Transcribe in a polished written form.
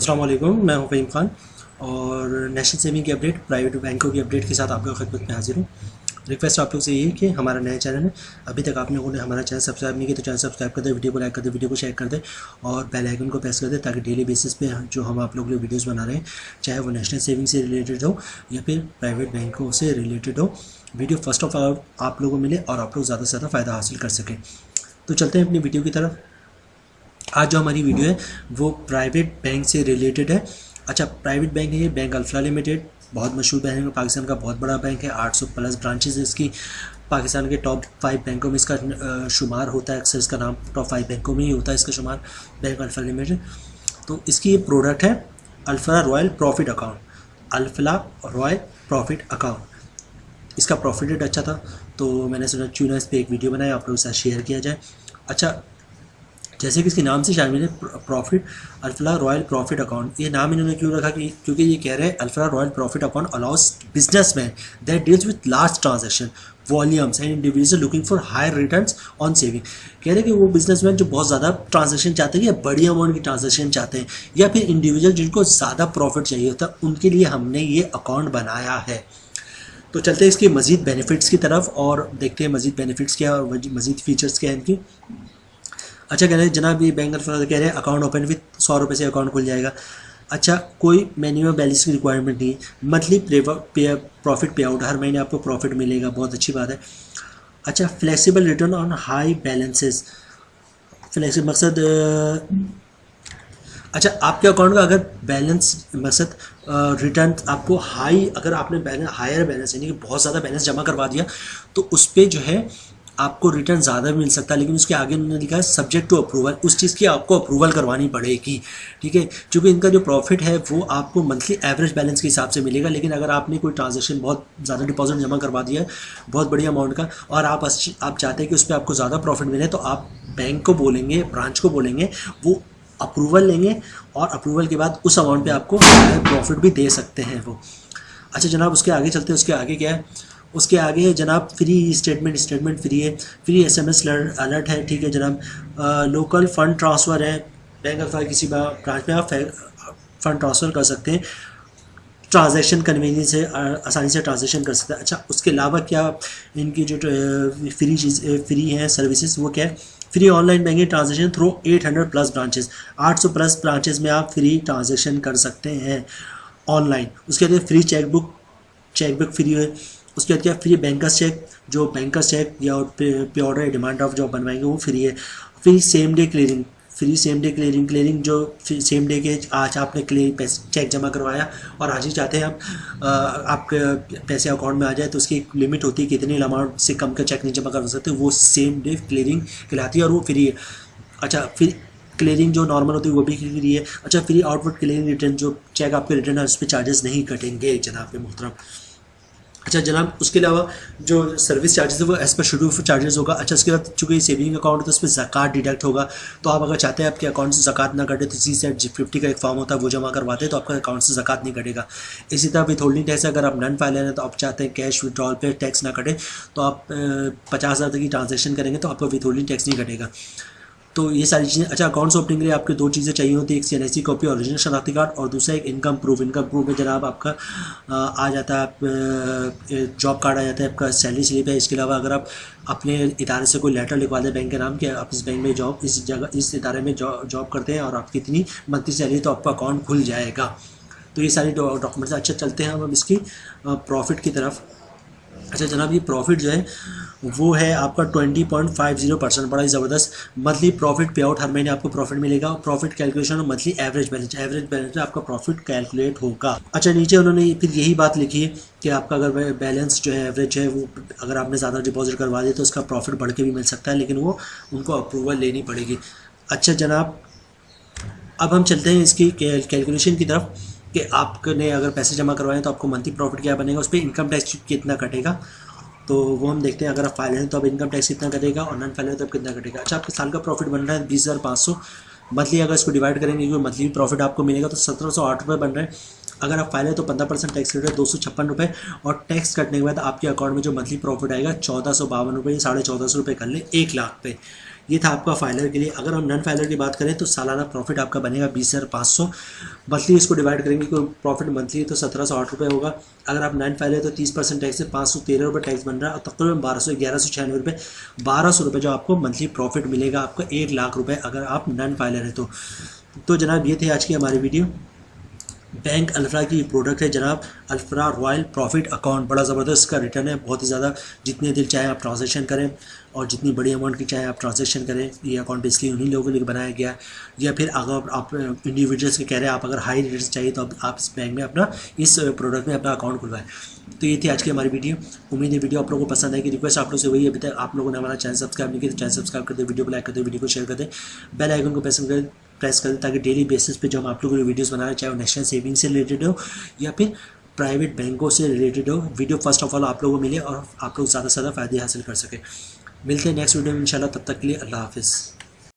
अस्सलाम वालेकुम, मैं हूं फ़हीम खान और नेशनल सेविंग की अपडेट, प्राइवेट बैंकों की अपडेट के साथ आपके खिदमत में हाजिर हूं। रिक्वेस्ट आप लोग से ये है कि हमारा नया चैनल है, अभी तक आप लोगों ने हमारा चैनल सब्सक्राइब नहीं किया तो चैनल सब्सक्राइब कर दे, वीडियो को लाइक कर दे, वीडियो को शेयर कर दे और बेल आइकन को प्रेस कर दे ताकि डेली बेसिस पे जो हम आप लोगों के लिए वीडियोस बना रहे हैं, चाहे वो नेशनल सेविंग से रिलेटेड हो या फिर प्राइवेट बैंकों से रिलेटेड हो, वीडियो फर्स्ट ऑफ ऑल आप लोगों को मिले और आप लोग ज़्यादा से ज़्यादा फ़ायदा हासिल कर सकें। तो चलते हैं अपनी वीडियो की तरफ। आज जो हमारी वीडियो है वो प्राइवेट बैंक से रिलेटेड है। अच्छा, प्राइवेट बैंक है ये बैंक अल्फला लिमिटेड, बहुत मशहूर बैंक है, पाकिस्तान का बहुत बड़ा बैंक है, 800 प्लस ब्रांचेस है इसकी। पाकिस्तान के टॉप 5 बैंकों में इसका शुमार होता है, अक्सर इसका नाम टॉप 5 बैंकों में ही होता है इसका शुमार, बैंक अल्फला लिमिटेड। तो इसकी ये प्रोडक्ट है Alfalah royal profit account, Alfalah royal profit account. इसका प्रॉफिट रेट अच्छा था तो मैंने सोचा क्यों ना इस पर एक वीडियो बनाया, आप लोगों के साथ शेयर किया जाए। अच्छा, जैसे कि इसके नाम से शामिल है profit Alfalah royal profit account, ये नाम इन्होंने क्यों रखा कि क्योंकि ये कह रहे हैं Alfalah royal profit account allows businessman that deals with large transaction volumes and individual looking for higher returns on saving. कह रहे हैं कि वो बिजनेसमैन जो बहुत ज़्यादा ट्रांजैक्शन चाहते हैं या बड़ी अमाउंट की ट्रांजैक्शन चाहते हैं या फिर इंडिविजुअल जिनको ज़्यादा प्रॉफिट चाहिए होता है, उनके लिए हमने ये अकाउंट बनाया है। तो चलते हैं इसके मज़ीद बेनिफिट्स की तरफ और देखते हैं मज़ीद बेनिफिट्स क्या और मज़ीद फीचर्स क्या हैं इनकी। अच्छा, कह रहे हैं जनाब ये बैंक अल्फला कह रहे हैं अकाउंट ओपन विथ 100 रुपये से अकाउंट खुल जाएगा। अच्छा, कोई मिनिमम बैलेंस की रिक्वायरमेंट नहीं है, मंथली प्रॉफिट पे आउट, हर महीने आपको प्रॉफिट मिलेगा, बहुत अच्छी बात है। अच्छा, flexible return on high balances, flexible मकसद अच्छा आपके अकाउंट का अगर बैलेंस मकसद रिटर्न आपको हाई, अगर आपने बैलेंस हायर बैलेंस यानी कि बहुत ज़्यादा बैलेंस जमा करवा दिया तो उस पर जो है आपको रिटर्न ज़्यादा मिल सकता है, लेकिन उसके आगे उन्होंने लिखा है सब्जेक्ट टू अप्रूवल, उस चीज़ की आपको अप्रूवल करवानी पड़ेगी, ठीक है। क्योंकि इनका जो प्रॉफिट है वो आपको मंथली एवरेज बैलेंस के हिसाब से मिलेगा, लेकिन अगर आपने कोई ट्रांजैक्शन बहुत ज़्यादा डिपॉजिट जमा करवा दिया है बहुत बड़ी अमाउंट का और आप चाहते हैं कि उस पर आपको ज़्यादा प्रॉफिट मिले, तो आप बैंक को बोलेंगे, ब्रांच को बोलेंगे, वो अप्रूवल लेंगे और अप्रूवल के बाद उस अमाउंट पे आपको प्रॉफिट भी दे सकते हैं वो। अच्छा जनाब, उसके आगे चलते हैं। उसके आगे क्या है? उसके आगे जनाब फ्री स्टेटमेंट फ्री है, फ्री SMS अलर्ट है, ठीक है जनाब। लोकल फ़ंड ट्रांसफ़र है, बैंक अल्फला किसी ब्रांच में आप फ़ंड ट्रांसफ़र कर सकते हैं, ट्रांजैक्शन कन्वीनियंस से आसानी से ट्रांजैक्शन कर सकते हैं। अच्छा, उसके अलावा क्या इनकी जो फ्री हैं सर्विसेज वो क्या है? Free online banking transaction through 800 plus branches, 800 plus branches में आप फ्री ट्रांजैक्शन कर सकते हैं ऑनलाइन। उसके बाद फ्री चेकबुक फ्री है। उसके बाद क्या? फ्री बैंकर्स चेक, जो बैंकर्स चेक या पे ऑर्डर या डिमांड ड्राफ्ट जो आप बनवाएंगे वो फ्री है। Free same day clearing, free same day clearing जो सेम डे के आज आपने चेक जमा करवाया और आज ही चाहते हैं आपके पैसे अकाउंट में आ जाए, तो उसकी एक लिमिट होती है कितनी अमाउंट से कम का चेक नहीं जमा करवा सकते, वो सेम डे क्लियरिंग कहलाती है और वो फ्री है। अच्छा, फिर क्लियरिंग जो नॉर्मल होती है वो भी फ्री है। अच्छा, फ्री आउटवर्ड क्लियरिंग रिटर्न, जो चेक आपके रिटर्न है उस पर चार्जेस नहीं कटेंगे जनाब के मोहतरम। अच्छा जनाब, उसके अलावा जो सर्विस चार्जेस है वो एज पर शेड्यूल चार्जेस होगा। अच्छा, उसके बाद चूँकि सेविंग अकाउंट है तो उस पर ज़कात डिडक्ट होगा, तो आप अगर चाहते हैं आपके अकाउंट से ज़कात ना कटे तो C-50 का एक फॉर्म होता है वो जमा करवाते हैं तो आपका अकाउंट से ज़कात नहीं कटेगा। इसी तरह विथ होल्डिंग टैक्स, अगर आप नन फाइलर हैं तो आप चाहते हैं कैश विड्रॉल पे टैक्स ना कटे तो आप 50,000 तक की ट्रांजेक्शन करेंगे तो आपका विथ होल्डिंग टैक्स नहीं कटेगा। तो ये सारी चीज़ें। अच्छा, अकाउंट्स ओपनिंग के लिए आपके 2 चीज़ें चाहिए होती है, एक CNIC कॉपी ओरिजिनल शनाख्ती कार्ड और दूसरा एक इनकम प्रूफ में जनाब आपका आ जाता है, आप जॉब कार्ड आ जाता है, आपका सैलरी स्लिप है। इसके अलावा अगर आप अपने इदारे से कोई लेटर लिखवा दें बैंक के नाम के, आप इस बैंक में जॉब इस इदारे में जॉब करते हैं और आपकी इतनी मंथली सैलरी, तो आपका अकाउंट खुल जाएगा। तो ये सारी डॉक्यूमेंट्स। अच्छा, चलते हैं हम अब इसकी प्रॉफिट की तरफ। अच्छा जनाब, ये प्रॉफिट जो है वो है आपका 20.50%, बड़ा ही ज़बरदस्त मंथली प्रॉफिट पे आउट, हर महीने आपको प्रॉफिट मिलेगा। प्रॉफिट कैलकुलेशन और मंथली एवरेज बैलेंस में आपका प्रॉफिट कैलकुलेट होगा। अच्छा, नीचे उन्होंने फिर यही बात लिखी है कि आपका अगर बैलेंस जो है एवरेज है वो अगर आपने ज़्यादा डिपॉजिट करवा दिया तो उसका प्रॉफिट बढ़ के भी मिल सकता है, लेकिन वो उनको अप्रूवल लेनी पड़ेगी। अच्छा जनाब, अब हम चलते हैं इसकी कैलकुलेशन की तरफ कि आपने अगर पैसे जमा करवाएं तो आपको मंथली प्रॉफिट क्या बनेगा, उस पर इनकम टैक्स कितना कटेगा, तो वो हम देखते हैं। अगर आप फाइल हैं तो अब इनकम टैक्स कितना कटेगा और नॉन फाइल है तो अब कितना कटेगा। अच्छा, आपके साल का प्रॉफिट बन रहा है 20,500, मंथली अगर इसको डिवाइड करेंगे क्योंकि मंथली प्रॉफिट आपको मिलेगा तो 1708 रुपये बन रहे हैं। अगर आप फाइल है तो 15% टैक्स कट रहे हैं 256 रुपये, और टैक्स कटने के बाद आपके अकाउंट में जो मंथली प्रॉफिट आएगा 1452 रुपये, 1450 रुपये कर ले 1 लाख पे, ये था आपका फाइलर के लिए। अगर हम नॉन फाइलर की बात करें तो सालाना प्रॉफिट आपका बनेगा 20,500। मंथली इसको डिवाइड करेंगे, कोई प्रॉफिट मंथली तो 1708 रुपये होगा। अगर आप नॉन फाइलर तो 30% टैक्स है, 513 रुपये टैक्स बन रहा है, और तकरीबन 1196 रुपये, 1200 रुपये जो आपको मंथली प्रॉफिट मिलेगा आपका 1 लाख रुपये अगर आप नॉन फाइलर है तो जनाब ये थे आज की हमारी वीडियो। बैंक अल्फ्रा की प्रोडक्ट है जनाब, अल्फ्रा रॉयल प्रॉफिट अकाउंट। बड़ा ज़बरदस्त का रिटर्न है, बहुत ही ज़्यादा। जितने दिल चाहे आप ट्रांजेक्शन करें और जितनी बड़ी अमाउंट की चाहे आप ट्रांजेक्शन करें। ये अकाउंट बेसिकली उन्हीं लोगों के लिए बनाया गया है। या फिर अगर आप इंडिविजुअल्स के कह रहे हैं आप अगर हाई रिटर्न चाहिए तो आप इस बैंक में अपना इस प्रोडक्ट में अपना अकाउंट खुलवाएं। तो ये थी आज की हमारी वीडियो। उम्मीद है वीडियो आप लोगों को पसंद आएगी। रिक्वेस्ट आप लोग से वही, अभी तक आप लोगों ने हमारा चैनल सब्सक्राइब नहीं किया तो चैनल सब्सक्राइब कर दे, वीडियो को लाइक कर दे, वीडियो को शेयर कर दे, बेल आइकन को प्रेस कर दें ताकि डेली बेसिस पे जो हम आप लोगों को वीडियोस बना रहे हैं, चाहे वो नेशनल सेविंग से रिलेटेड हो या फिर प्राइवेट बैंकों से रिलेटेड हो, वीडियो फर्स्ट ऑफ ऑल आप लोगों को मिले और आप लोग ज़्यादा से ज़्यादा फ़ायदे हासिल कर सकें। मिलते हैं नेक्स्ट वीडियो में इंशाल्लाह। तब तक के लिए अल्लाह हाफिज़।